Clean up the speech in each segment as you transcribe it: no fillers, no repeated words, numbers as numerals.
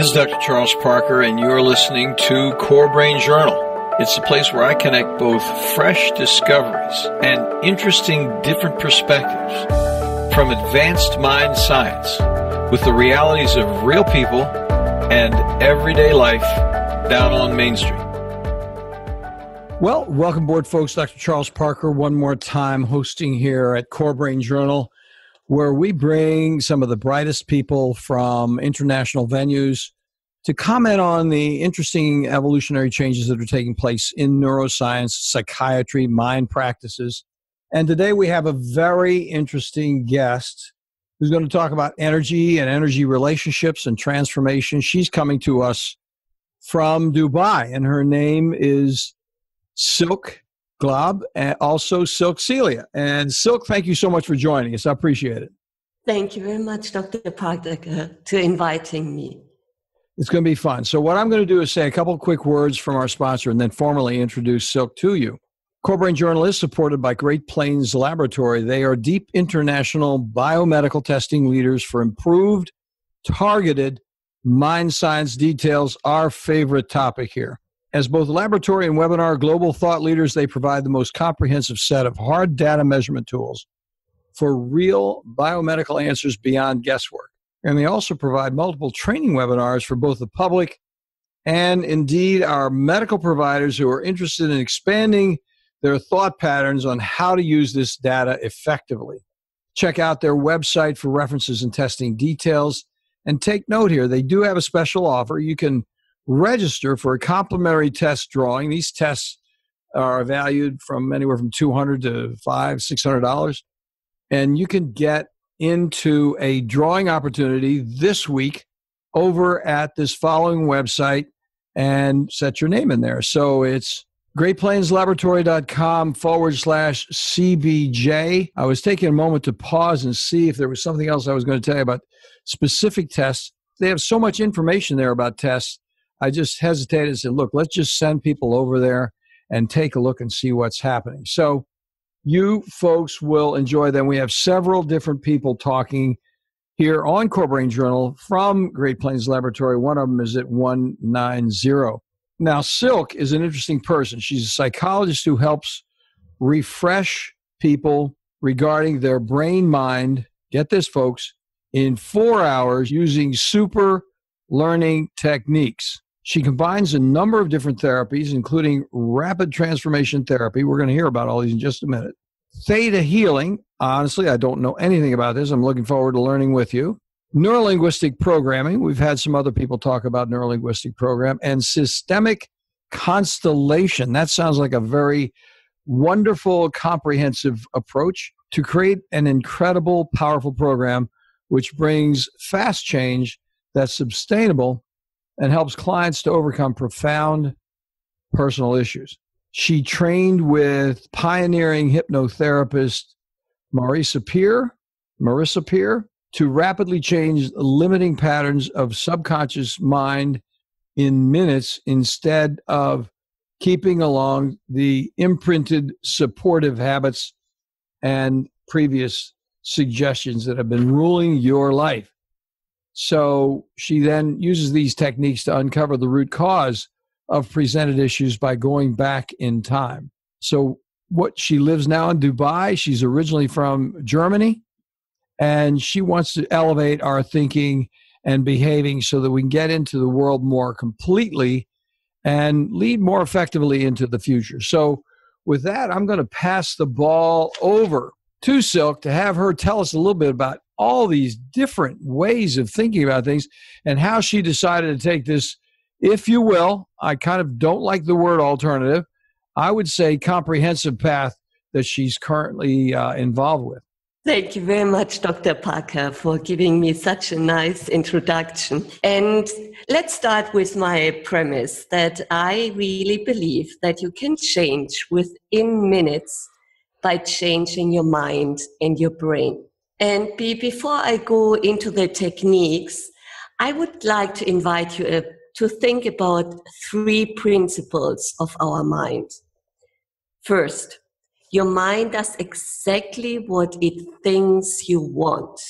This is Dr. Charles Parker, and you're listening to Core Brain Journal. It's the place where I connect both fresh discoveries and interesting different perspectives from advanced mind science with the realities of real people and everyday life down on Main Street. Well, welcome aboard, folks. Dr. Charles Parker, one more time, hosting here at Core Brain Journal, where we bring some of the brightest people from international venues to comment on the interesting evolutionary changes that are taking place in neuroscience, psychiatry, mind practices. And today we have a very interesting guest who's going to talk about energy and energy relationships and transformation. She's coming to us from Dubai, and her name is Silke and also Silke Celia. And Silke, thank you so much for joining us. I appreciate it. Thank you very much, Dr. Parker, to inviting me. It's going to be fun. So what I'm going to do is say a couple of quick words from our sponsor and then formally introduce Silke to you. Core Brain Journal is supported by Great Plains Laboratory. They are deep international biomedical testing leaders for improved, targeted mind science details, our favorite topic here. As both laboratory and webinar global thought leaders, they provide the most comprehensive set of hard data measurement tools for real biomedical answers beyond guesswork. And they also provide multiple training webinars for both the public and indeed our medical providers who are interested in expanding their thought patterns on how to use this data effectively. Check out their website for references and testing details. And take note here, they do have a special offer. You can register for a complimentary test drawing. These tests are valued from anywhere from $200 to $500, $600. And you can get into a drawing opportunity this week over at this following website and set your name in there. So it's greatplainslaboratory.com/CBJ. I was taking a moment to pause and see if there was something else I was going to tell you about specific tests. They have so much information there about tests. I just hesitated and said, look, let's just send people over there and take a look and see what's happening. So you folks will enjoy them. We have several different people talking here on Core Brain Journal from Great Plains Laboratory. One of them is at 190. Now, Silke is an interesting person. She's a psychologist who helps refresh people regarding their brain-mind, get this, folks, in 4 hours using super learning techniques. She combines a number of different therapies, including rapid transformation therapy. We're going to hear about all these in just a minute. Theta Healing. Honestly, I don't know anything about this. I'm looking forward to learning with you. Neuro-Linguistic Programming. We've had some other people talk about Neuro-Linguistic Program. And Systemic Constellation. That sounds like a very wonderful, comprehensive approach to create an incredible, powerful program which brings fast change that's sustainable and helps clients to overcome profound personal issues. She trained with pioneering hypnotherapist Marisa Peer to rapidly change limiting patterns of subconscious mind in minutes instead of keeping along the imprinted supportive habits and previous suggestions that have been ruling your life. So she then uses these techniques to uncover the root cause of presented issues by going back in time. So she lives now in Dubai. She's originally from Germany, and she wants to elevate our thinking and behaving so that we can get into the world more completely and lead more effectively into the future. So with that, I'm going to pass the ball over to Silke to have her tell us a little bit about all these different ways of thinking about things and how she decided to take this, if you will, I kind of don't like the word alternative, I would say comprehensive path that she's currently involved with. Thank you very much, Dr. Parker, for giving me such a nice introduction. And let's start with my premise that I really believe that you can change within minutes by changing your mind and your brain. And before I go into the techniques, I would like to invite you to think about 3 principles of our mind. First, your mind does exactly what it thinks you want.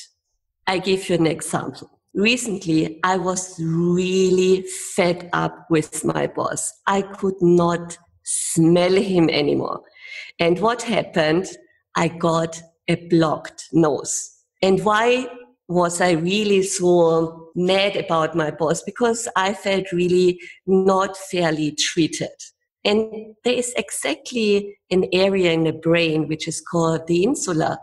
I give you an example. recently I was really fed up with my boss. I could not smell him anymore. And what happened? I got a blocked nose. And why was I really so mad about my boss? Because I felt really not fairly treated. And there is exactly an area in the brain which is called the insula,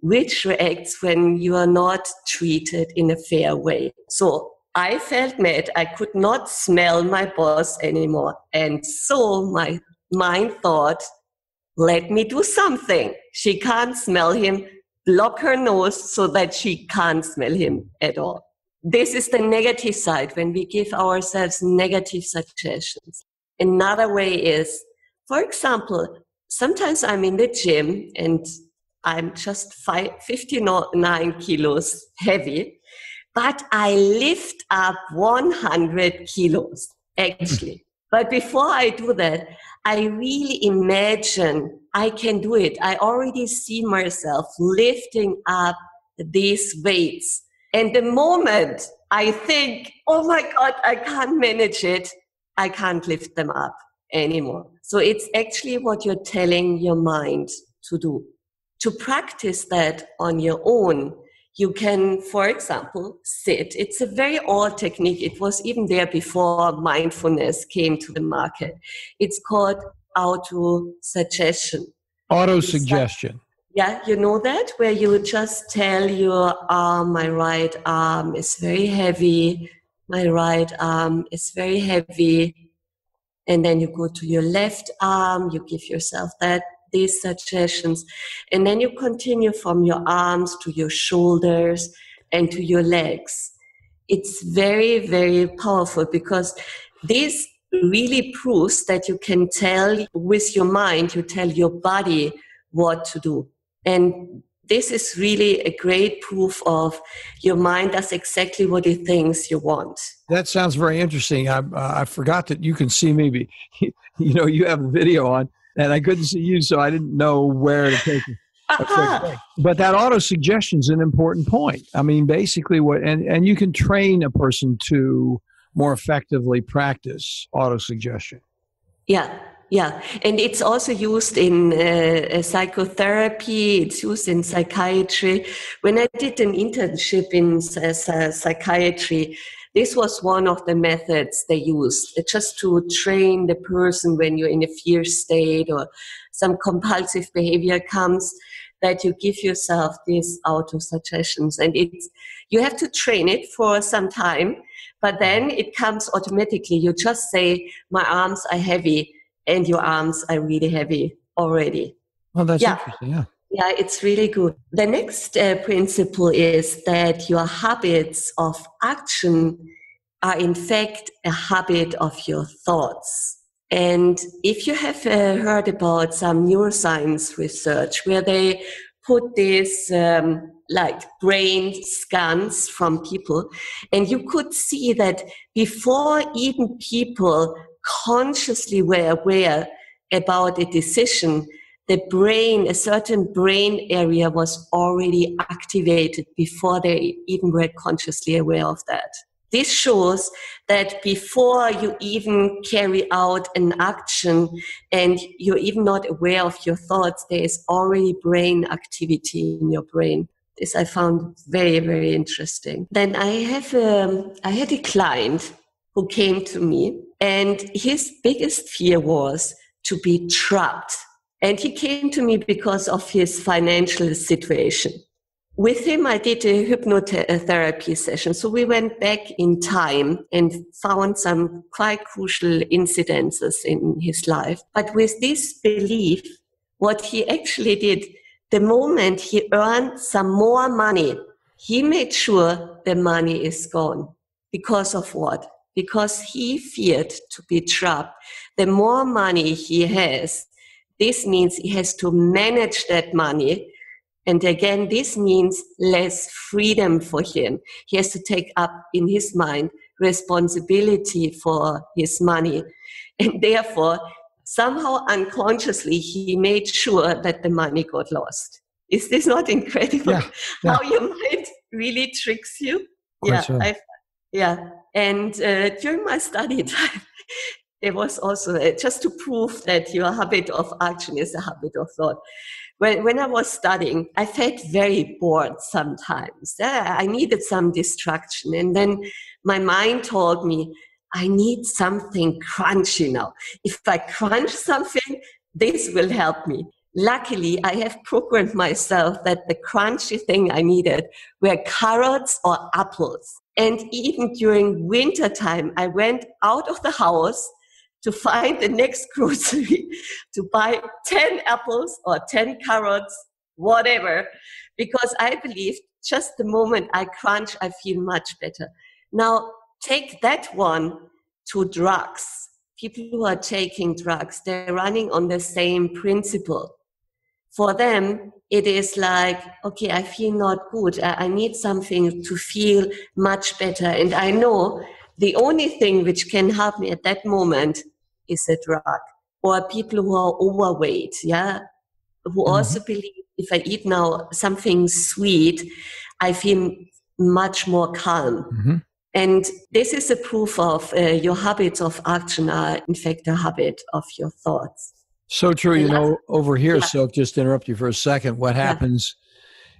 which reacts when you are not treated in a fair way. So I felt mad. I could not smell my boss anymore. And so my mind thought, let me do something. She can't smell him. Block her nose so that she can't smell him at all. This is the negative side when we give ourselves negative suggestions. Another way is, for example, sometimes I'm in the gym and I'm just 59 kilos heavy, but I lift up 100 kilos, actually. But before I do that, I really imagine I can do it. I already see myself lifting up these weights. And the moment I think, oh my God, I can't manage it, I can't lift them up anymore. So it's actually what you're telling your mind to do. To practice that on your own, you can, for example, sit. It's a very old technique. It was even there before mindfulness came to the market. It's called auto-suggestion. Auto-suggestion. Yeah, you know that? Where you just tell your arm, my right arm is very heavy. My right arm is very heavy. And then you go to your left arm, you give yourself these suggestions, and then you continue from your arms to your shoulders and to your legs. It's very, very powerful because this really proves that you can tell with your mind, you tell your body what to do. And this is really a great proof of your mind does exactly what it thinks you want. That sounds very interesting. I forgot that you can see me. You have a video on, and I couldn't see you, so I didn't know where to take it. But that auto-suggestion is an important point. I mean, basically, and you can train a person to more effectively practice auto-suggestion. Yeah. And it's also used in psychotherapy. It's used in psychiatry. When I did an internship in psychiatry, this was one of the methods they used, just to train the person when you're in a fear state or some compulsive behavior comes, that you give yourself these auto-suggestions. And you have to train it for some time, but then it comes automatically. You just say, my arms are heavy, and your arms are really heavy already. Well, that's interesting, yeah. Yeah, it's really good. The next principle is that your habits of action are in fact a habit of your thoughts. And if you have heard about some neuroscience research where they put these brain scans from people, and you could see that before even people consciously were aware about a decision, a certain brain area was already activated before they even were consciously aware of that. This shows that before you even carry out an action and you're even not aware of your thoughts, there is already brain activity in your brain. This I found very, very interesting. Then I had a client who came to me, and his biggest fear was to be trapped. And he came to me because of his financial situation. With him, I did a hypnotherapy session. So we went back in time and found some quite crucial incidences in his life. But with this belief, what he actually did, the moment he earned some more money, he made sure the money is gone. Because of what? Because he feared to be trapped. The more money he has, this means he has to manage that money. And again, this means less freedom for him. He has to take up in his mind responsibility for his money. And therefore, somehow unconsciously, he made sure that the money got lost. Is this not incredible? Yeah. How your mind really tricks you? Quite so. And during my study time, there was also, just to prove that your habit of action is a habit of thought. When I was studying, I felt very bored sometimes. I needed some distraction. And then my mind told me, I need something crunchy now. If I crunch something, this will help me. Luckily, I have programmed myself that the crunchy thing I needed were carrots or apples. And even during winter time, I went out of the house to find the next grocery to buy 10 apples or 10 carrots, whatever, because I believe just the moment I crunch, I feel much better. Now, take that one to drugs. People who are taking drugs, they're running on the same principle. For them, it is like, okay, I feel not good. I need something to feel much better. And I know the only thing which can help me at that moment is a drug. Or people who are overweight, who also believe if I eat now something sweet, I feel much more calm. Mm-hmm. And this is a proof of your habits of action are, in fact, a habit of your thoughts. So true. Over here, Silke, just to interrupt you for a second, what happens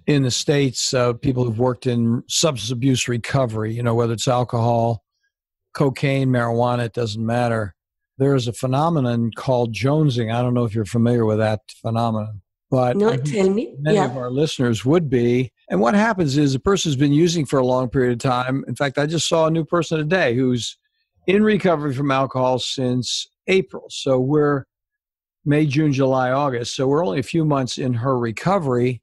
in the States, people who've worked in substance abuse recovery, whether it's alcohol, cocaine, marijuana, it doesn't matter. There is a phenomenon called jonesing. I don't know if you're familiar with that phenomenon, but no, tell me. Many of our listeners would be. And what happens is a person's been using for a long period of time. In fact, I just saw a new person today who's in recovery from alcohol since April. So we're May, June, July, August. So we're only a few months in her recovery,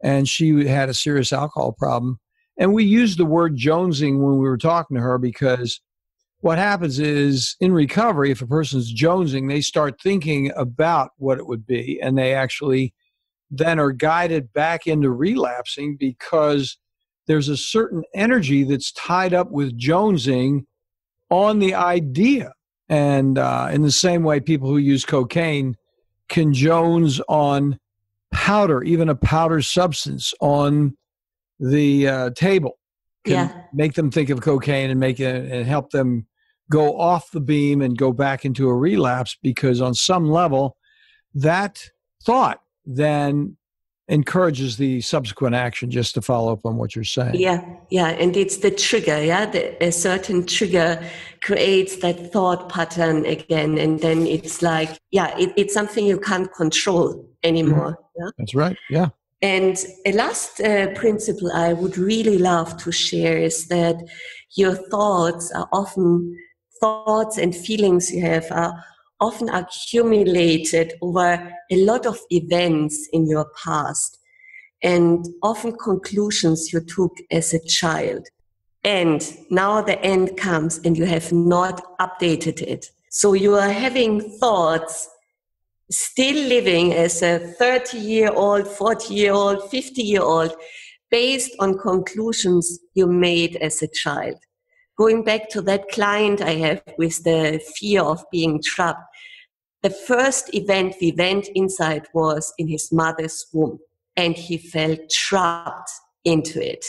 and she had a serious alcohol problem. And we used the word jonesing when we were talking to her because what happens is in recovery, if a person's jonesing, they start thinking about what it would be, and they actually then are guided back into relapsing because there's a certain energy that's tied up with jonesing on the idea. And in the same way, people who use cocaine can jones on powder, even a powder substance on the table can make them think of cocaine and help them go off the beam and go back into a relapse because on some level, that thought then encourages the subsequent action, just to follow up on what you're saying. And it's the trigger, a certain trigger creates that thought pattern again, and then it's like, it's something you can't control anymore. Mm-hmm. That's right, And a last principle I would really love to share is that your thoughts and feelings you have are often accumulated over a lot of events in your past and often conclusions you took as a child. And now the end comes and you have not updated it. So you are having thoughts still living as a 30-year-old, 40-year-old, 50-year-old based on conclusions you made as a child. Going back to that client I have with the fear of being trapped, the first event we went inside was in his mother's womb, and he felt trapped into it.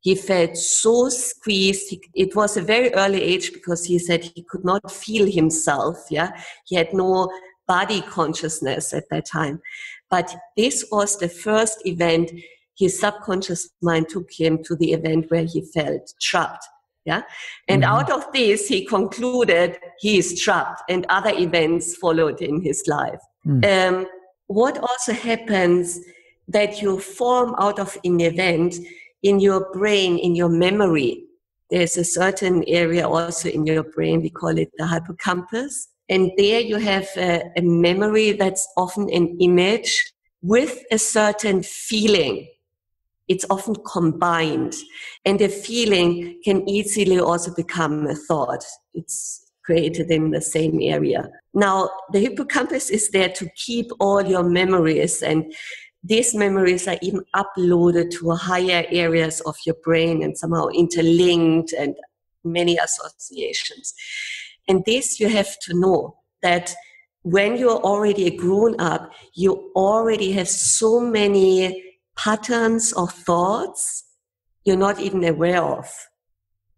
He felt so squeezed. It was a very early age because he said he could not feel himself. He had no body consciousness at that time. But this was the first event. His subconscious mind took him to the event where he felt trapped. And out of this, he concluded he is trapped, and other events followed in his life. What also happens that you form out of an event in your brain, in your memory. There's a certain area also in your brain, we call it the hippocampus. And there you have a memory that's often an image with a certain feeling. It's often combined, and the feeling can easily also become a thought. It's created in the same area. Now, the hippocampus is there to keep all your memories, and these memories are even uploaded to higher areas of your brain and somehow interlinked and many associations. And this you have to know that when you're already a grown up, you already have so many patterns of thoughts you're not even aware of.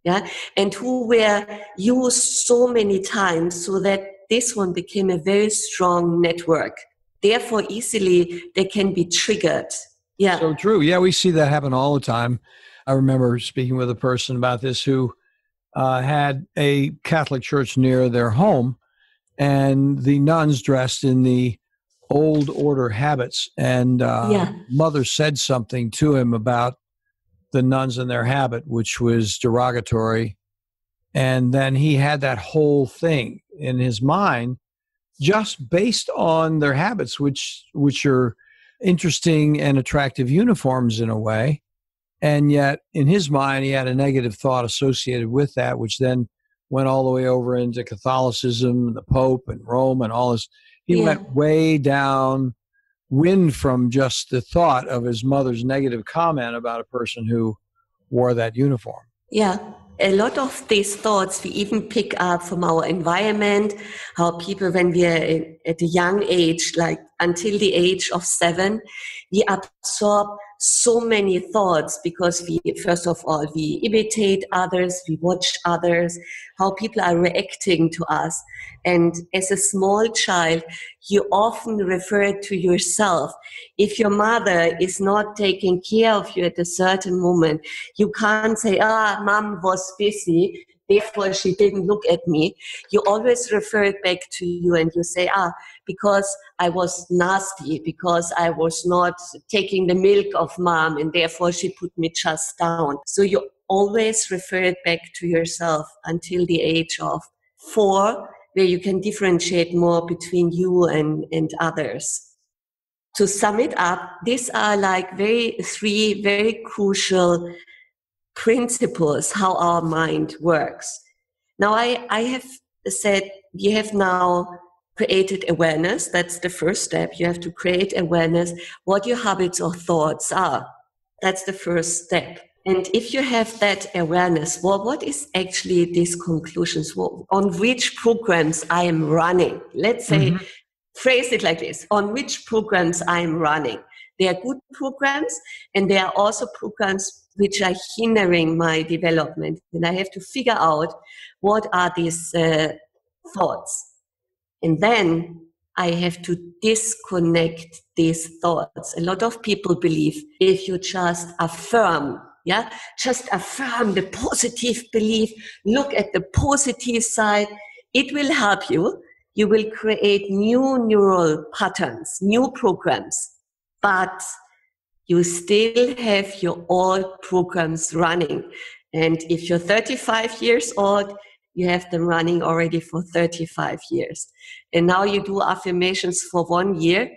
yeah, and who were used so many times so that this one became a very strong network. Therefore, easily they can be triggered. Yeah. So true. Yeah, we see that happen all the time. I remember speaking with a person about this who had a Catholic church near their home, and the nuns dressed in the old order habits. And mother said something to him about the nuns and their habit, which was derogatory. And then he had that whole thing in his mind just based on their habits, which are interesting and attractive uniforms in a way. And yet in his mind, he had a negative thought associated with that, which then went all the way over into Catholicism, the Pope and Rome and all this. He went way downwind from just the thought of his mother's negative comment about a person who wore that uniform. Yeah. A lot of these thoughts we even pick up from our environment, how people, when we are at a young age, like until the age of 7, we absorb so many thoughts because first of all, we imitate others, we watch others, how people are reacting to us. And as a small child, you often refer to yourself. If your mother is not taking care of you at a certain moment, you can't say, mom was busy, therefore she didn't look at me. You always refer it back to you and you say, because I was nasty, because I was not taking the milk of mom and therefore she put me just down. So you always refer it back to yourself until the age of 4, where you can differentiate more between you and others. To sum it up, these are like 3 very crucial principles how our mind works. Now, I have said we have now created awareness. That's the first step. You have to create awareness what your habits or thoughts are. That's the first step. And if you have that awareness, what is actually these conclusions? On which programs I am running? Let's say, phrase it like this, on which programs I am running. They are good programs, and there are also programs which are hindering my development. And I have to figure out what are these thoughts. And then I have to disconnect these thoughts. A lot of people believe if you just affirm, just affirm the positive belief, look at the positive side, it will help you. You will create new neural patterns, new programs, but you still have your old programs running. And if you're 35 years old, you have them running already for 35 years. And now you do affirmations for 1 year,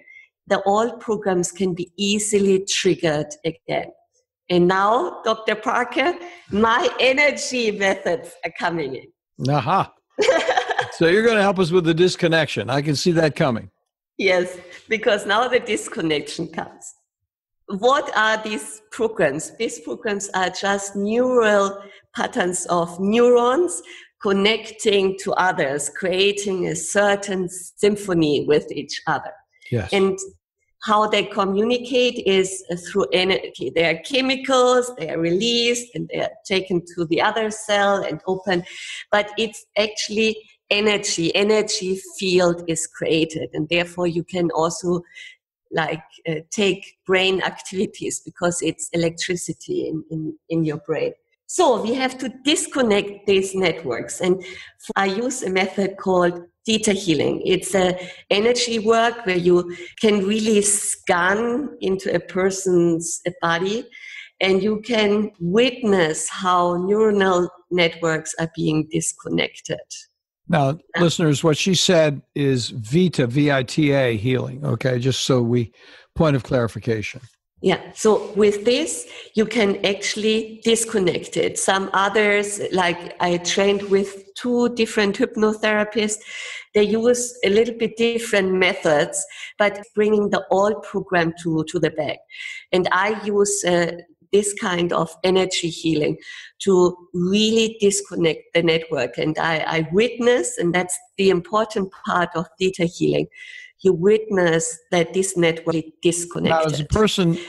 the old programs can be easily triggered again. And now, Dr. Parker, my energy methods are coming in. Aha. So you're going to help us with the disconnection. I can see that coming. Yes, because now the disconnection comes. What are these programs? These programs are just neural patterns of neurons connecting to others, creating a certain symphony with each other. Yes. And how they communicate is through energy. They are chemicals, they are released, and they are taken to the other cell and open. But it's actually energy field is created. And therefore you can also take brain activities because it's electricity in your brain. So we have to disconnect these networks. And I use a method called Theta Healing. It's an energy work where you can really scan into a person's body and you can witness how neuronal networks are being disconnected. Now, listeners, what she said is Vita, V-I-T-A healing. Okay, just so point of clarification. Yeah, so with this, you can actually disconnect it. Some others, like I trained with 2 different hypnotherapists, they use a little bit different methods, but bringing the old program to the back. And I use this kind of energy healing to really disconnect the network. And I witness, and that's the important part of Theta Healing, you witness that this network is disconnected. Now, as a person,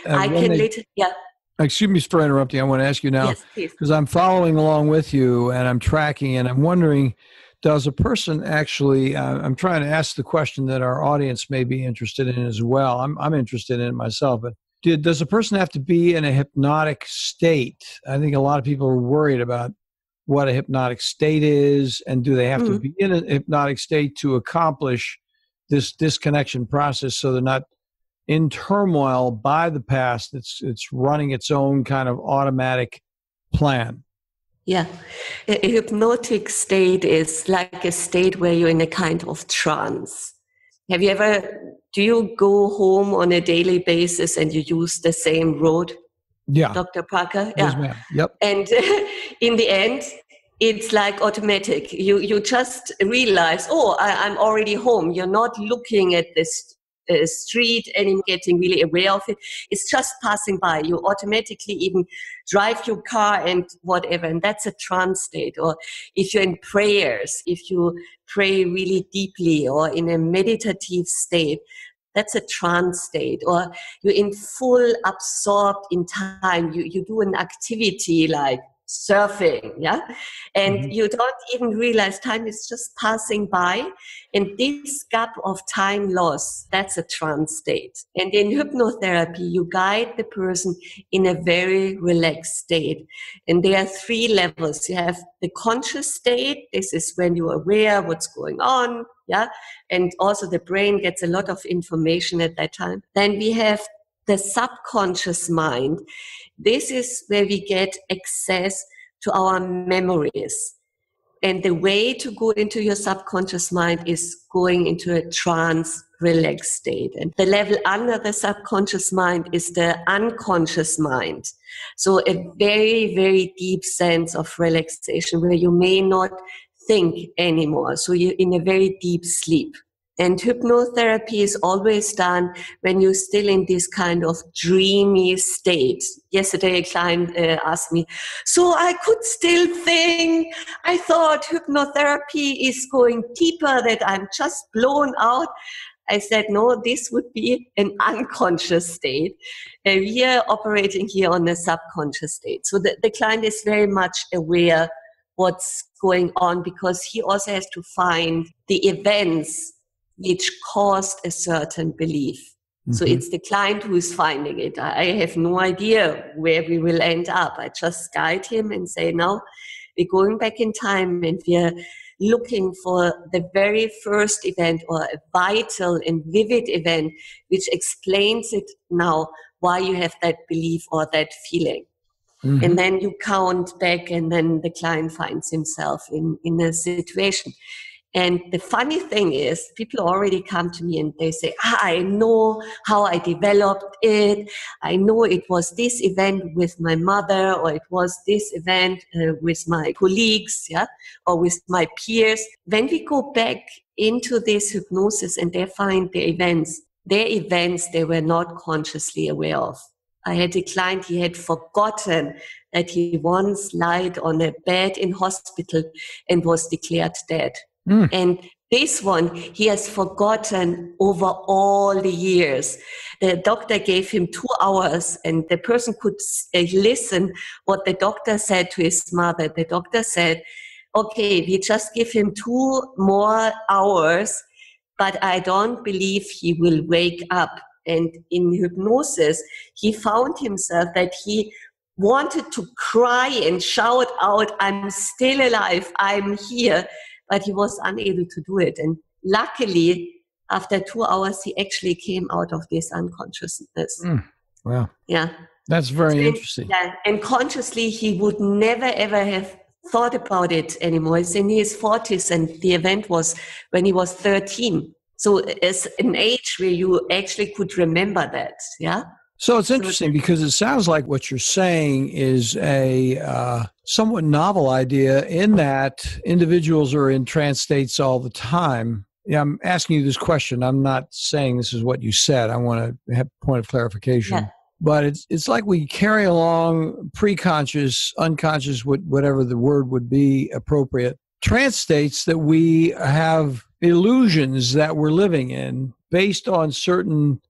Excuse me for interrupting. I want to ask you now, Yes, please. because I'm following along with you and I'm tracking, and I'm wondering, does a person actually, I'm trying to ask the question that our audience may be interested in as well. I'm interested in it myself, but does a person have to be in a hypnotic state? I think a lot of people are worried about what a hypnotic state is, and do they have to be in a hypnotic state to accomplish this disconnection process so they're not in turmoil by the past. It's running its own kind of automatic plan. Yeah. A hypnotic state is like a state where you're in a kind of trance. Do you go home on a daily basis and you use the same road? Yeah. Dr. Parker? Yes, ma'am. Yep. And in the end, it's like automatic. You just realize, I'm already home. You're not looking at this street and getting really aware of it. It's just passing by. You automatically even drive your car and whatever, and that's a trance state. Or if you're in prayers, if you pray really deeply or in a meditative state, that's a trance state. Or you're in full absorbed in time. You do an activity like surfing, yeah? And you don't even realize time is just passing by. And this gap of time loss, that's a trance state. And in hypnotherapy, you guide the person in a very relaxed state. And there are 3 levels. You have the conscious state. This is when you're aware what's going on, yeah? And also the brain gets a lot of information at that time. Then we have the subconscious mind. This is where we get access to our memories. And the way to go into your subconscious mind is going into a trance relaxed state. And the level under the subconscious mind is the unconscious mind. So a very, very deep sense of relaxation where you may not think anymore. So you're in a very deep sleep. And hypnotherapy is always done when you're still in this kind of dreamy state. Yesterday, a client asked me, so I could still think. I thought hypnotherapy is going deeper, that I'm just blown out. I said, no, this would be an unconscious state. We are operating here on a subconscious state. So the client is very much aware what's going on, because he also has to find the events which caused a certain belief. So it's the client who is finding it. I have no idea where we will end up. I just guide him and say, now we're going back in time and we're looking for the very first event or a vital and vivid event which explains it now, why you have that belief or that feeling. And then you count back, and then the client finds himself in a situation. And the funny thing is, people already come to me and they say, I know how I developed it. I know it was this event with my mother, or it was this event with my colleagues, yeah, or with my peers. When we go back into this hypnosis and they find their events they were not consciously aware of. I had a client, he had forgotten that he once lied on a bed in hospital and was declared dead. And this one, he has forgotten over all the years. The doctor gave him 2 hours and the person could listen what the doctor said to his mother. The doctor said, okay, we just give him 2 more hours, but I don't believe he will wake up. And in hypnosis, he found himself that he wanted to cry and shout out, I'm still alive, I'm here. But he was unable to do it. And luckily, after 2 hours, he actually came out of this unconsciousness. Wow. Yeah. That's very interesting. Yeah. And consciously, he would never, ever have thought about it anymore. He's in his 40s, and the event was when he was 13. So it's an age where you actually could remember that. Yeah. So it's interesting because it sounds like what you're saying is a somewhat novel idea, in that individuals are in trance states all the time. Yeah, I'm asking you this question. I'm not saying this is what you said. I want to have a point of clarification. Yeah. But it's like we carry along pre-conscious, unconscious, whatever the word would be appropriate, trance states that we have illusions that we're living in based on certain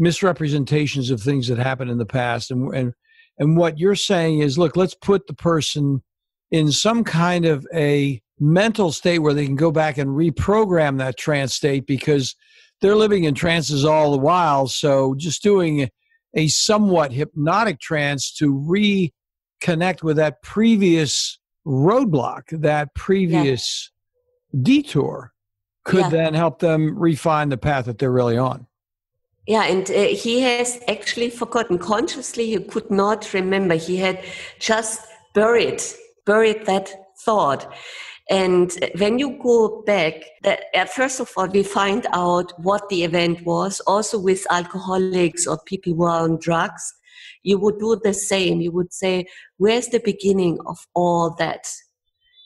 misrepresentations of things that happened in the past, and And what you're saying is, look, let's put the person in some kind of a mental state where they can go back and reprogram that trance state, because they're living in trances all the while. So just doing a somewhat hypnotic trance to reconnect with that previous roadblock, that previous detour, could then help them refine the path that they're really on. Yeah, and he has actually forgotten. Consciously, he could not remember. He had just buried that thought. And when you go back, first of all, we find out what the event was. Also with alcoholics or people who are on drugs, you would do the same. You would say, where's the beginning of all that?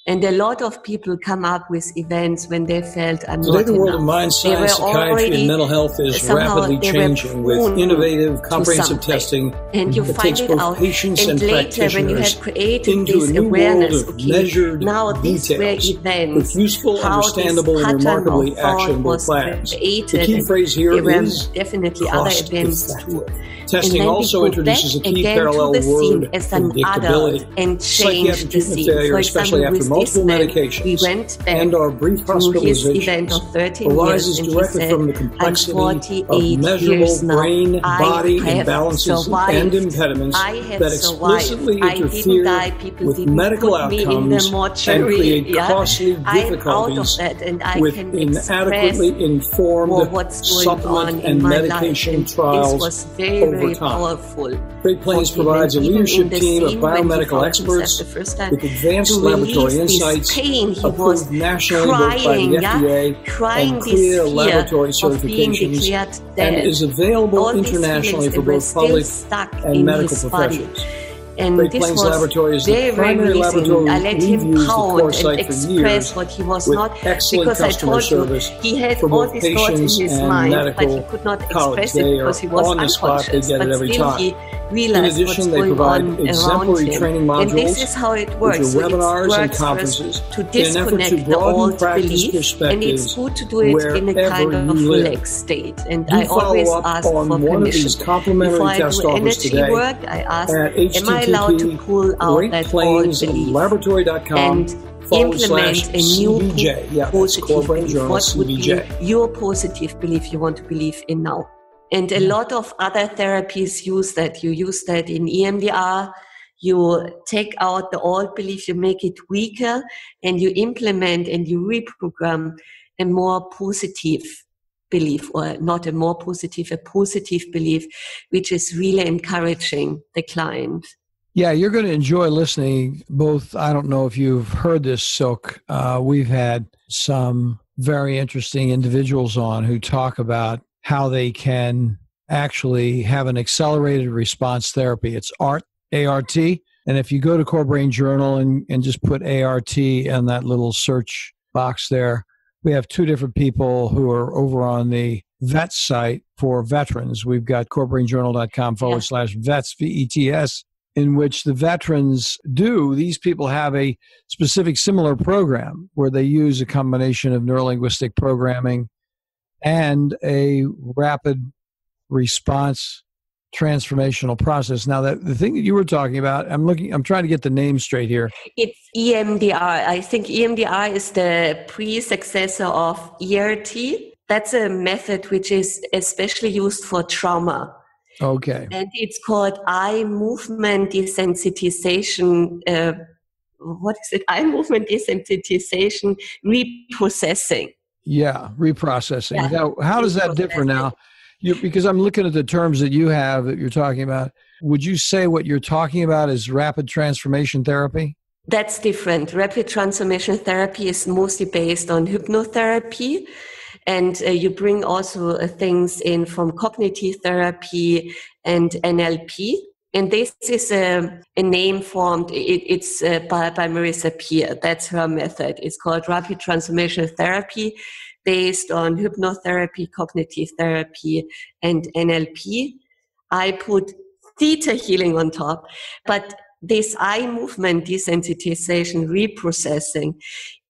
And a lot of people come up with events when they felt Today, the world of mind science, psychiatry, and mental health is rapidly changing with innovative, comprehensive testing and you that find takes it both out. patients And and later, when you practitioners have created into this a new awareness, world of measured now these were details events, with useful, how this understandable, and pattern remarkably of thought actionable was plans. created. The key phrase here There were is definitely other events too. Testing also introduces a key parallel word, as an predictability. adult and Psychiatric changed the treatment scene. failure, For especially example, after with multiple this man, medications we went back and our brief to his event hospitalizations, of 13 arises years, and he directly said, from the I'm complexity 48 of measurable years now. brain, body I have imbalances survived. and impediments I have that survived. explicitly I didn't interfere die. People with didn't medical put me in the outcomes and mortuary. create costly I'm out of difficulties that, and I with can inadequately express informed what's going supplement on and in my medication life. And trials this was very, over very time. powerful. Great Plains for him. provides a And even leadership in the team of scene when he biomedical found experts himself the first time, with advanced to laboratory release this insights pain, he was approved nationally both by the crying, FDA crying and this clear fear laboratory of being certifications, declared and dead. is available All these internationally feelings, for they were both still public stuck and in medical his body. professions. And Great this Plains was Laboratory is the very, very primary releasing. laboratory I let we've him used the pound core and site for express years what he was with not, excellent because I customer told service you he had for all both these thoughts patients in his and mind, but medical he could not colleagues. express it They because he are was on the spot. They unconscious. get it But every still, time. he In realized addition, what's they going provide on around exemplary him. training And this modules, is how it which works. are So webinars it and works conferences first to in an effort to disconnect the broaden old practice belief, and it's perspectives good to do it in a kind wherever of you live. relaxed state. And Do I always follow up ask for on one of permission. these complimentary Before I test do offers energy today work, I ask, at am I allowed to pull out that old belief greatplainslaboratory.com and implement a new CBJ. Yeah, that's positive Core Brain belief? Journal, What would be CBJ. your positive belief you want to believe in now? And a lot of other therapies use that. You use that in EMDR. You take out the old belief, you make it weaker, and you implement and you reprogram a more positive belief, or not a more positive, a positive belief, which is really encouraging the client. Yeah, you're going to enjoy listening. Both, I don't know if you've heard this, Silke. We've had some very interesting individuals on who talk about how they can actually have an accelerated response therapy. It's ART, A-R-T. And if you go to Core Brain Journal and just put ART in that little search box there, we have two different people who are over on the VETS site for veterans. We've got corebrainjournal.com/vets, VETS, in which the veterans do. These people have a specific similar program where they use a combination of neuro-linguistic programming and a rapid response transformational process. Now, the thing that you were talking about, I'm trying to get the name straight here. It's EMDR. I think EMDR is the pre-successor of ERT. That's a method which is especially used for trauma. Okay. And it's called eye movement desensitization. What is it? Eye movement desensitization reprocessing. Yeah, reprocessing. Yeah. Now, how does that differ now? Because I'm looking at the terms that you have that you're talking about. Would you say what you're talking about is rapid transformation therapy? That's different. Rapid transformation therapy is mostly based on hypnotherapy. And you bring also things in from cognitive therapy and NLP. And this is a name formed, it's by Marisa Peer. That's her method. It's called rapid transformation therapy, based on hypnotherapy, cognitive therapy, and NLP. I put Theta Healing on top. But this eye movement desensitization reprocessing,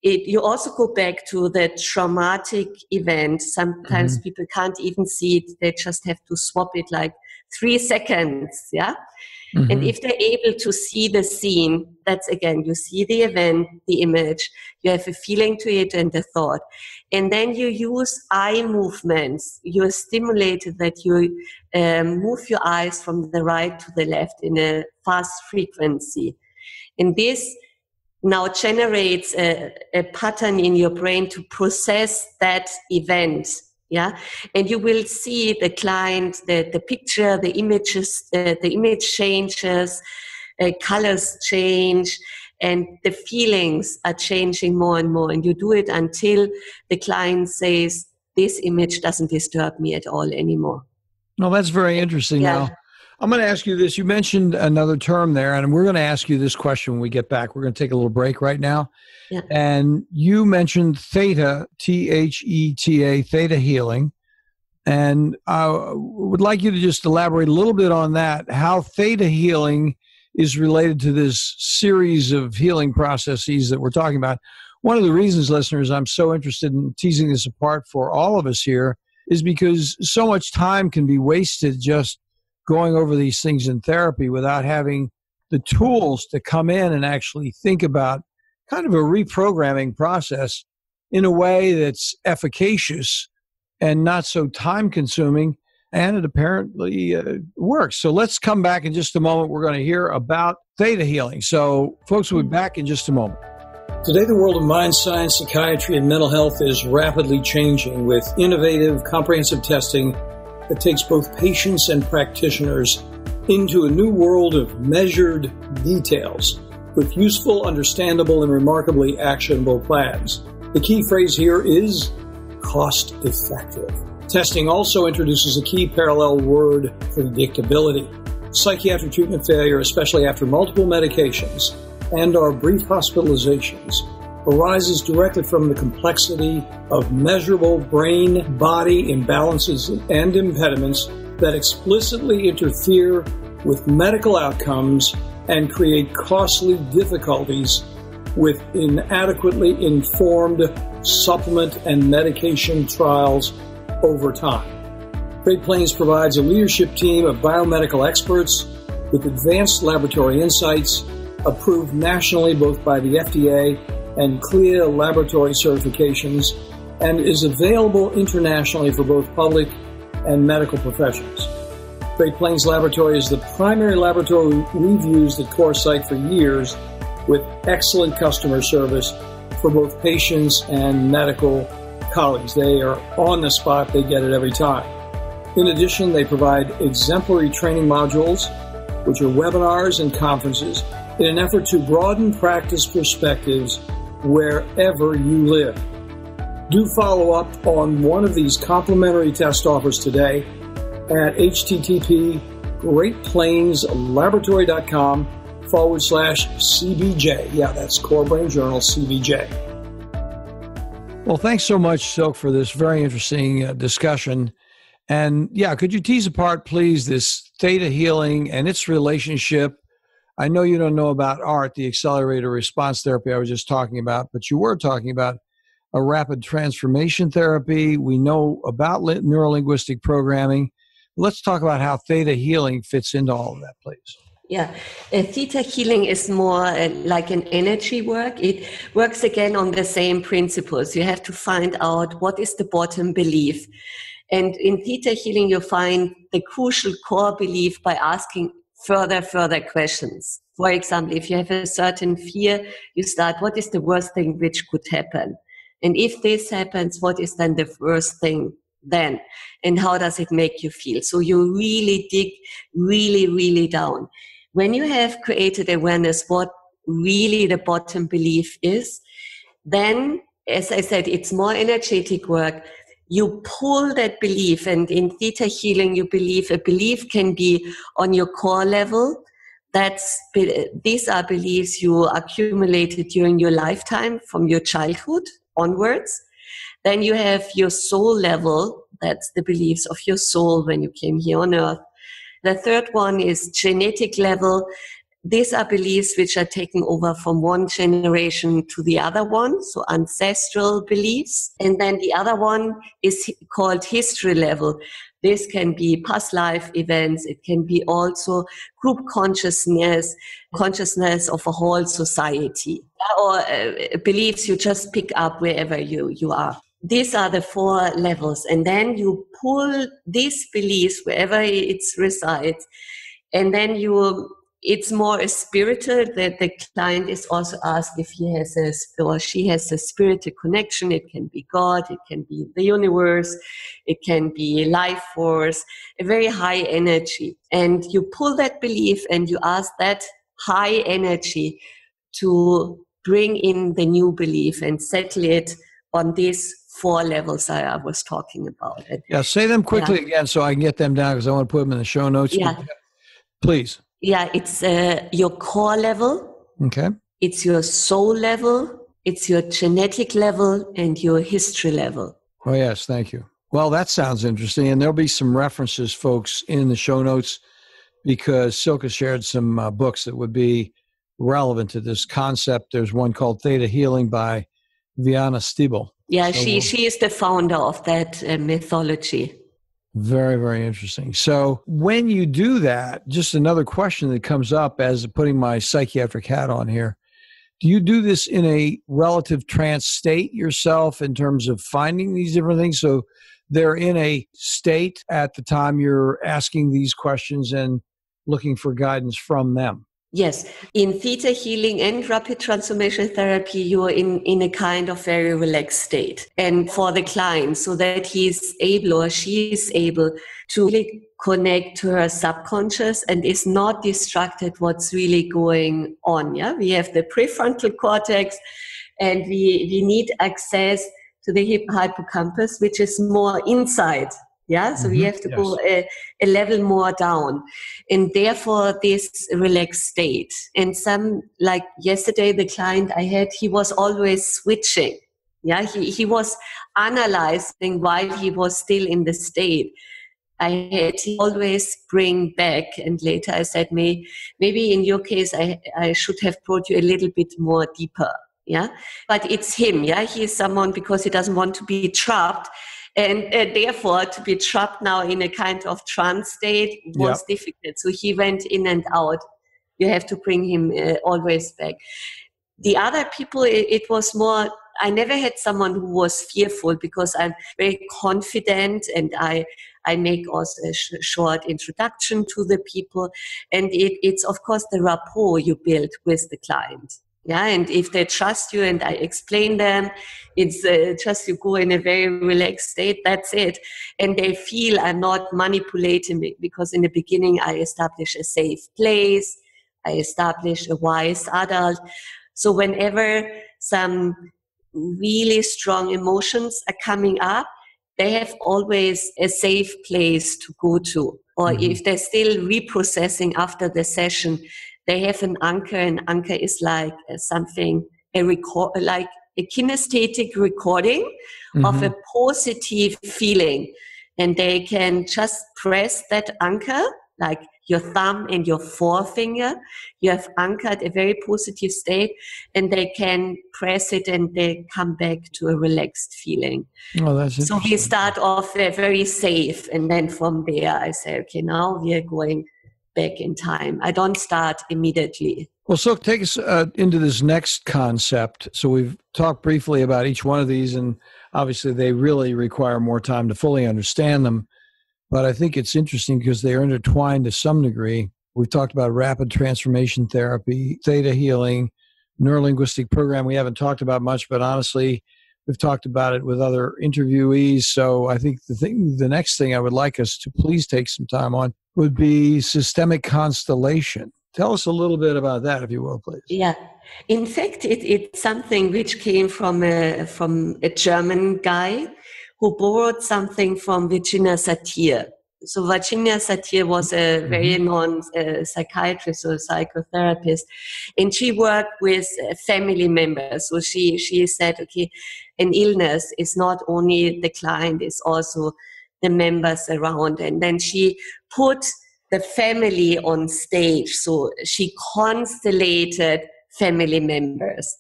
you also go back to the traumatic event. Sometimes people can't even see it. They just have to swap it like 3 seconds, yeah? And if they're able to see the scene, that's again, you see the event, the image, you have a feeling to it and a thought. And then you use eye movements. You're stimulated that you move your eyes from the right to the left in a fast frequency. And this now generates a pattern in your brain to process that event. Yeah, and you will see the client, the picture, the images, the image changes, colors change, and the feelings are changing more and more. And you do it until the client says, this image doesn't disturb me at all anymore. No, that's very interesting. Yeah. Now, I'm going to ask you this. You mentioned another term there, and we're going to ask you this question when we get back. We're going to take a little break right now. Yeah. And you mentioned Theta, Theta, Theta Healing. And I would like you to just elaborate a little bit on that, how Theta Healing is related to this series of healing processes that we're talking about. One of the reasons, listeners, I'm so interested in teasing this apart for all of us here is because so much time can be wasted just going over these things in therapy without having the tools to come in and actually think about kind of a reprogramming process in a way that's efficacious and not so time-consuming, and it apparently works. So let's come back in just a moment. We're going to hear about Theta Healing. So folks, we'll be back in just a moment. Today, the world of mind science, psychiatry, and mental health is rapidly changing with innovative, comprehensive testing that takes both patients and practitioners into a new world of measured details with useful, understandable, and remarkably actionable plans. The key phrase here is cost-effective. Testing also introduces a key parallel word, predictability. Psychiatric treatment failure, especially after multiple medications and our brief hospitalizations, arises directly from the complexity of measurable brain-body imbalances and impediments that explicitly interfere with medical outcomes and create costly difficulties with inadequately informed supplement and medication trials over time. Great Plains provides a leadership team of biomedical experts with advanced laboratory insights, approved nationally both by the FDA and CLIA laboratory certifications, and is available internationally for both public and medical professions. Great Plains Laboratory is the primary laboratory we've used at CorePsych for years, with excellent customer service for both patients and medical colleagues. They are on the spot. They get it every time. In addition, they provide exemplary training modules, which are webinars and conferences, in an effort to broaden practice perspectives wherever you live. Do follow up on one of these complimentary test offers today at http://greatplainslaboratory.com/CBJ. Yeah, that's Core Brain Journal CBJ. Well, thanks so much, Silke, for this very interesting discussion. And yeah, could you tease apart, please, this Theta Healing and its relationship? I know you don't know about ART, the accelerator response therapy I was just talking about, but you were talking about a rapid transformation therapy. We know about neuro-linguistic programming. Let's talk about how Theta Healing fits into all of that, please. Yeah, Theta Healing is more like an energy work. It works again on the same principles. You have to find out what is the bottom belief. And in Theta Healing, you find the crucial core belief by asking further questions. For example, if you have a certain fear, you start, what is the worst thing which could happen? And if this happens, what is then the worst thing then? And how does it make you feel? So you really dig really down. When you have created awareness, what really the bottom belief is, then, as I said, it's more energetic work. You pull that belief, and in Theta Healing, a belief can be on your core level. These are beliefs you accumulated during your lifetime from your childhood onwards. Then you have your soul level. That's the beliefs of your soul when you came here on earth. The third one is genetic level. These are beliefs which are taken over from one generation to the other one, so ancestral beliefs. And then the other one is called history level. This can be past life events. It can be also group consciousness of a whole society, or beliefs you just pick up wherever you are. These are the 4 levels. And then you pull these beliefs wherever it resides. And then it's more spiritual, that the client is also asked if he has or she has a spiritual connection. It can be God, it can be the universe, it can be life force, a very high energy. And you pull that belief and you ask that high energy to bring in the new belief and settle it on these 4 levels I was talking about. Yeah, say them quickly again so I can get them down, because I want to put them in the show notes. Yeah. Please. Yeah, it's your core level. Okay. It's your soul level. It's your genetic level and your history level. Oh, yes. Thank you. Well, that sounds interesting. And there'll be some references, folks, in the show notes, because Silke shared some books that would be relevant to this concept. There's one called Theta Healing by Viana Stiebel. Yeah, so she is the founder of that mythology. Very, very interesting. So when you do that, just another question that comes up as putting my psychiatric hat on here, do you do this in a relative trance state yourself in terms of finding these different things? So they're in a state at the time you're asking these questions and looking for guidance from them. Yes. In Theta Healing and Rapid Transformation Therapy, you're in a kind of very relaxed state. And for the client, so that he's able or she is able to really connect to her subconscious and is not distracted what's really going on. Yeah, we have the prefrontal cortex and we need access to the hippocampus, which is more inside. Yeah, so we have to go a level more down, and therefore this relaxed state. And some, like yesterday, the client I had, he was always switching. Yeah, he was analyzing while he was still in the state. I had to always bring back, and later I said, maybe in your case, I should have brought you a little bit more deeper. Yeah, but it's him. Yeah, he is someone because he doesn't want to be trapped. And therefore, to be trapped now in a kind of trance state was difficult. So he went in and out. You have to bring him always back. The other people, it was more, I never had someone who was fearful because I'm very confident and I make also a short introduction to the people. And it's, of course, the rapport you build with the client. Yeah, and if they trust you and I explain them, it's just you go in a very relaxed state, that's it. And they feel I'm not manipulating it, because in the beginning I establish a safe place, I establish a wise adult. So whenever some really strong emotions are coming up, they have always a safe place to go to. Or if they're still reprocessing after the session, they have an anchor. An anchor is like something, like a kinesthetic recording of a positive feeling. And they can just press that anchor, like your thumb and your forefinger. You have anchored a very positive state, and they can press it and they come back to a relaxed feeling. Oh, that's so we start off very safe. And then from there, I say, okay, now we are going back in time. I don't start immediately. Well, so take us into this next concept. So we've talked briefly about each one of these, and obviously they really require more time to fully understand them. But I think it's interesting because they are intertwined to some degree. We've talked about rapid transformation therapy, theta healing, neuro-linguistic programming. We haven't talked about much, but honestly, we've talked about it with other interviewees. So I think the next thing I would like us to please take some time on would be systemic constellation. Tell us a little bit about that, if you will, please. Yeah. In fact, it's something which came from a German guy who borrowed something from Virginia Satir. So Virginia Satir was a very known psychiatrist or psychotherapist, and she worked with family members. So she said, okay, an illness is not only the client, it's also the members around. And then she put the family on stage. So she constellated family members.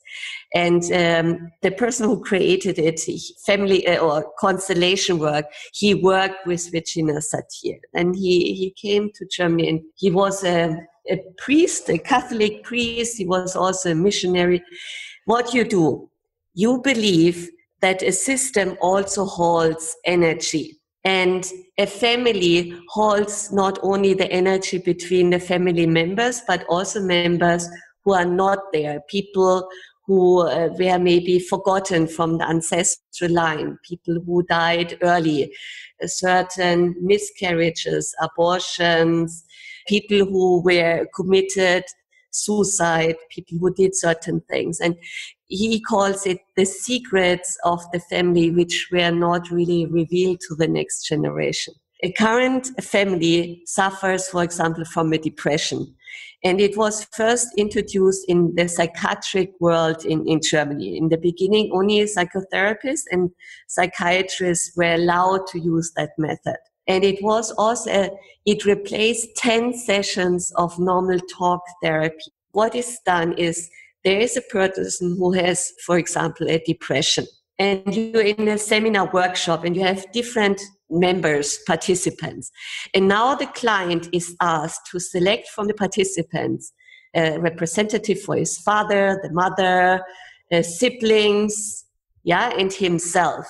And the person who created it, family or constellation work, he worked with Virginia Satir. And he came to Germany, and he was a priest, a Catholic priest. He was also a missionary. What you do, you believe that a system also holds energy. And a family holds not only the energy between the family members, but also members who are not there, people who were maybe forgotten from the ancestral line, people who died early, certain miscarriages, abortions, people who were committed suicide, people who did certain things. And he calls it the secrets of the family, which were not really revealed to the next generation. A current family suffers, for example, from a depression. And it was first introduced in the psychiatric world in Germany. In the beginning, only psychotherapists and psychiatrists were allowed to use that method. And it was also, it replaced 10 sessions of normal talk therapy. What is done is there is a person who has, for example, a depression. And you're in a seminar workshop and you have different members, participants. And now the client is asked to select from the participants a representative for his father, the mother, siblings, and himself.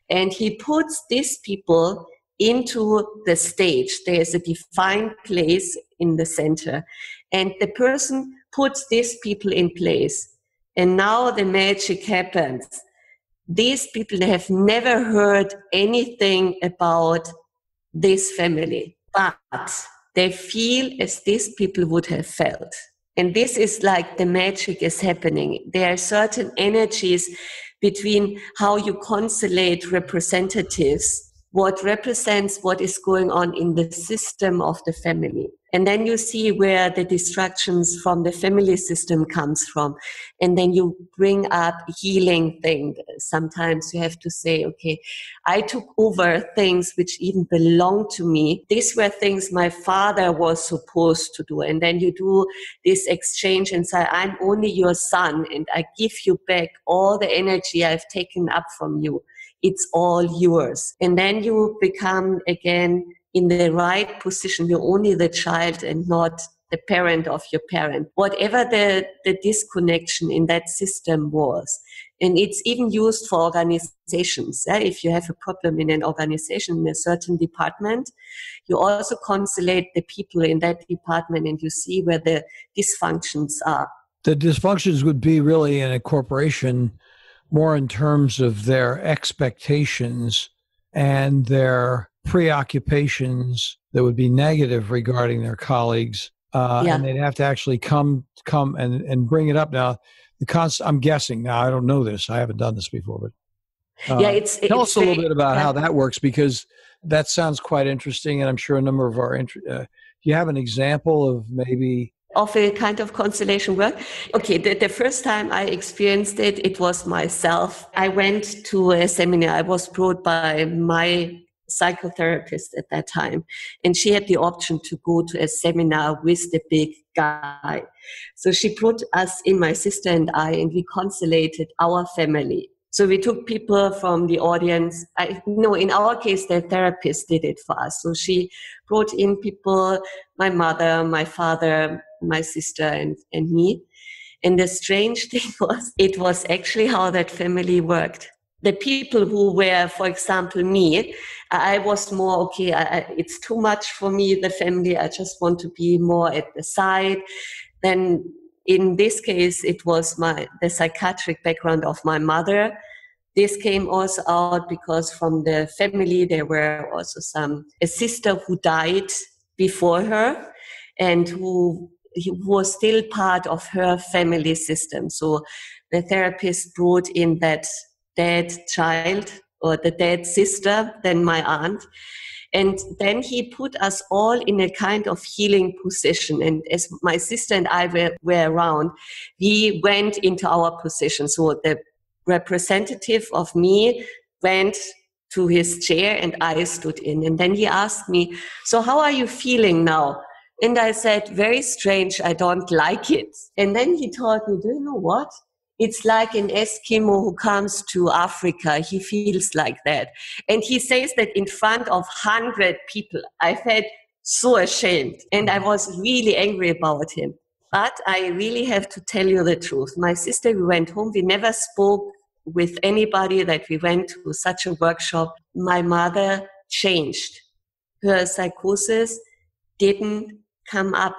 And he puts these people into the stage. There is a defined place in the center. And the person puts these people in place. And now the magic happens. These people have never heard anything about this family, but they feel as these people would have felt. And this is like the magic is happening. There are certain energies between how you constellate representatives, what represents what is going on in the system of the family. And then you see where the distractions from the family system comes from. And then you bring up healing thing. Sometimes you have to say, okay, I took over things which even belong to me. These were things my father was supposed to do. And then you do this exchange and say, I'm only your son and I give you back all the energy I've taken up from you. It's all yours. And then you become again in the right position. You're only the child and not the parent of your parent. Whatever the disconnection in that system was. And it's even used for organizations. If you have a problem in an organization, in a certain department, you also constellate the people in that department and you see where the dysfunctions are. The dysfunctions would be really in a corporation more in terms of their expectations and their preoccupations that would be negative regarding their colleagues. And they'd have to actually come and bring it up. Now, I'm guessing, now I don't know this, I haven't done this before, but tell us a little bit about how that works, because that sounds quite interesting. And I'm sure a number of our, do you have an example of maybe of a kind of constellation work? Okay, the first time I experienced it, it was myself. I went to a seminar. I was brought by my psychotherapist at that time, and she had the option to go to a seminar with the big guy. So she brought us in, my sister and I, and we constellated our family. So we took people from the audience. In our case, the therapist did it for us. So she brought in people, my mother, my father, my sister, and me. And the strange thing was, it was actually how that family worked. The people who were, for example, me, I was more, okay, it's too much for me, the family. I just want to be more at the side. Then in this case, it was the psychiatric background of my mother. This came also out because from the family, there were also a sister who died before her and who was still part of her family system. So the therapist brought in that dead child or the dead sister, then my aunt. And then he put us all in a kind of healing position. And as my sister and I were around, we went into our position. So the representative of me went to his chair and I stood in. And then he asked me, so how are you feeling now? And I said, very strange, I don't like it. And then he told me, do you know what? It's like an Eskimo who comes to Africa. He feels like that. And he says that in front of 100 people. I felt so ashamed. And I was really angry about him. But I really have to tell you the truth. My sister, we went home. We never spoke with anybody that we went to such a workshop. My mother changed. Her psychosis didn't come up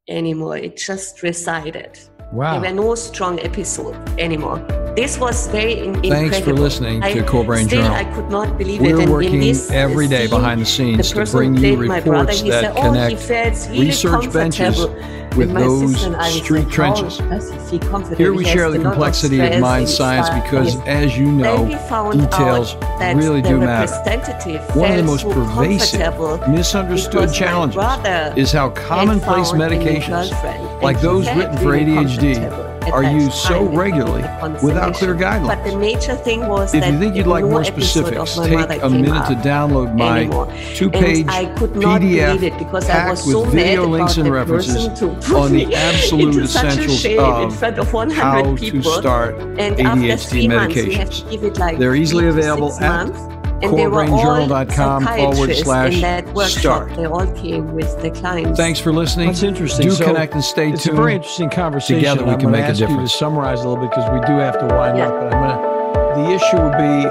anymore. It just resided. Wow. There were no strong episodes anymore. This was very incredible. Thanks for listening to Core Brain Journal. I could not believe We're it. And working this every day behind the scenes to bring you reports that connect research benches with those street trenches. Here we share the complexity of mind science because, as you know, details really do matter. One of the most pervasive, misunderstood challenges is how commonplace medications, like those written for ADHD, are used so regularly without clear guidelines. But the major thing was if you think you'd like more specifics, take a minute to download my 2-page PDF packed with video links and references on the absolute essentials of how to start ADHD medications. They're easily available at corebrainjournal.com/start. They all came with the clients. Thanks for listening. That's interesting. Do connect and stay tuned. It's a very interesting conversation. Together we can make a difference. I'm going to ask you to summarize a little bit because we do have to wind up. But the issue would be,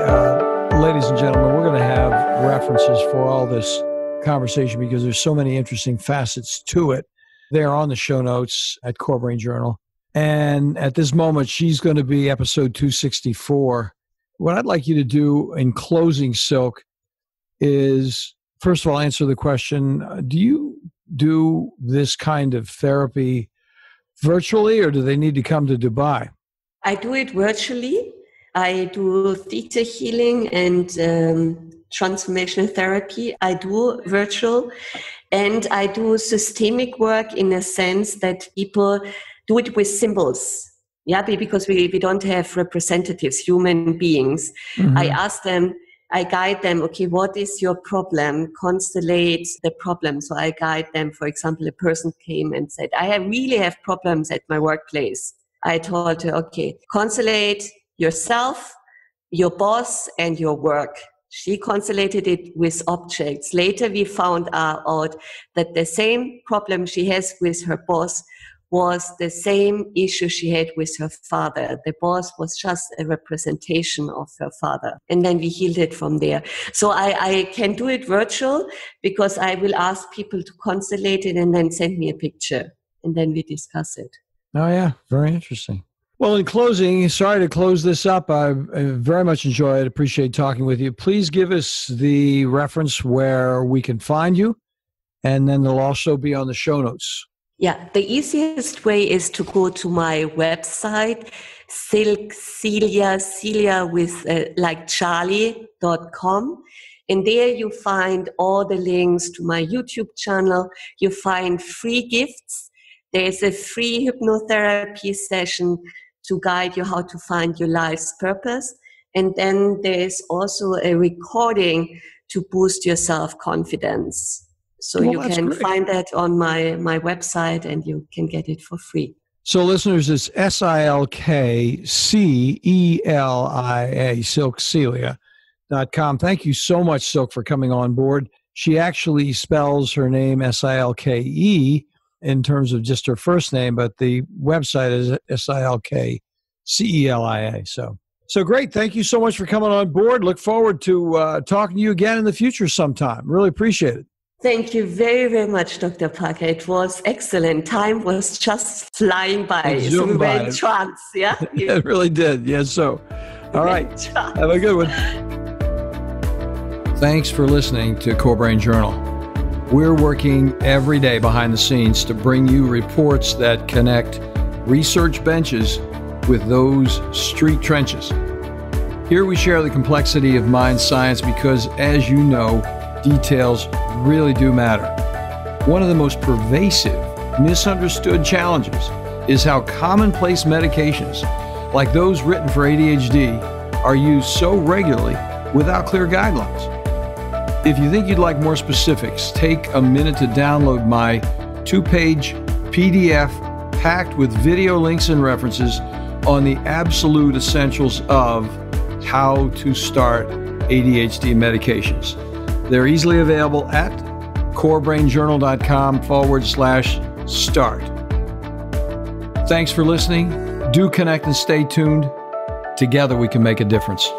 ladies and gentlemen, we're going to have references for all this conversation because there's so many interesting facets to it. They're on the show notes at Core Brain Journal. And at this moment, she's going to be episode 264. What I'd like you to do in closing, Silke, is first of all, answer the question, do you do this kind of therapy virtually or do they need to come to Dubai? I do it virtually. I do Theta Healing and transformational therapy. I do virtual and I do systemic work in a sense that people do it with symbols. Yeah, because we don't have representatives, human beings. Mm-hmm. I ask them, I guide them, okay, what is your problem? Constellate the problem. So I guide them, for example, a person came and said, I really have problems at my workplace. I told her, okay, constellate yourself, your boss, and your work. She constellated it with objects. Later we found out that the same problem she has with her boss was the same issue she had with her father. The boss was just a representation of her father. And then we healed it from there. So I can do it virtual because I will ask people to constellate it and then send me a picture. And then we discuss it. Oh, yeah. Very interesting. Well, in closing, sorry to close this up. I very much enjoyed, appreciate talking with you. Please give us the reference where we can find you. And then they'll also be on the show notes. Yeah, the easiest way is to go to my website, Silke Celia, Celia with like Charlie.com. And there you find all the links to my YouTube channel. You find free gifts. There's a free hypnotherapy session to guide you how to find your life's purpose. And then there's also a recording to boost your self-confidence. So you can find that on my website and you can get it for free. So listeners, it's SILKCELIA, SilkeCelia.com. Thank you so much, Silke, for coming on board. She actually spells her name SILKE in terms of just her first name, but the website is SILKCELIA. So great. Thank you so much for coming on board. Look forward to talking to you again in the future sometime. Really appreciate it. Thank you very, very much, Dr. Parker. It was excellent. Time was just flying by. So we were in trance, yeah? It really did. Yes, so. All right. Have a good one. Thanks for listening to Core Brain Journal. We're working every day behind the scenes to bring you reports that connect research benches with those street trenches. Here we share the complexity of mind science because, as you know, details really do matter. One of the most pervasive, misunderstood challenges is how commonplace medications, like those written for ADHD, are used so regularly without clear guidelines. If you think you'd like more specifics, take a minute to download my 2-page PDF packed with video links and references on the absolute essentials of how to start ADHD medications. They're easily available at corebrainjournal.com/start. Thanks for listening. Do connect and stay tuned. Together we can make a difference.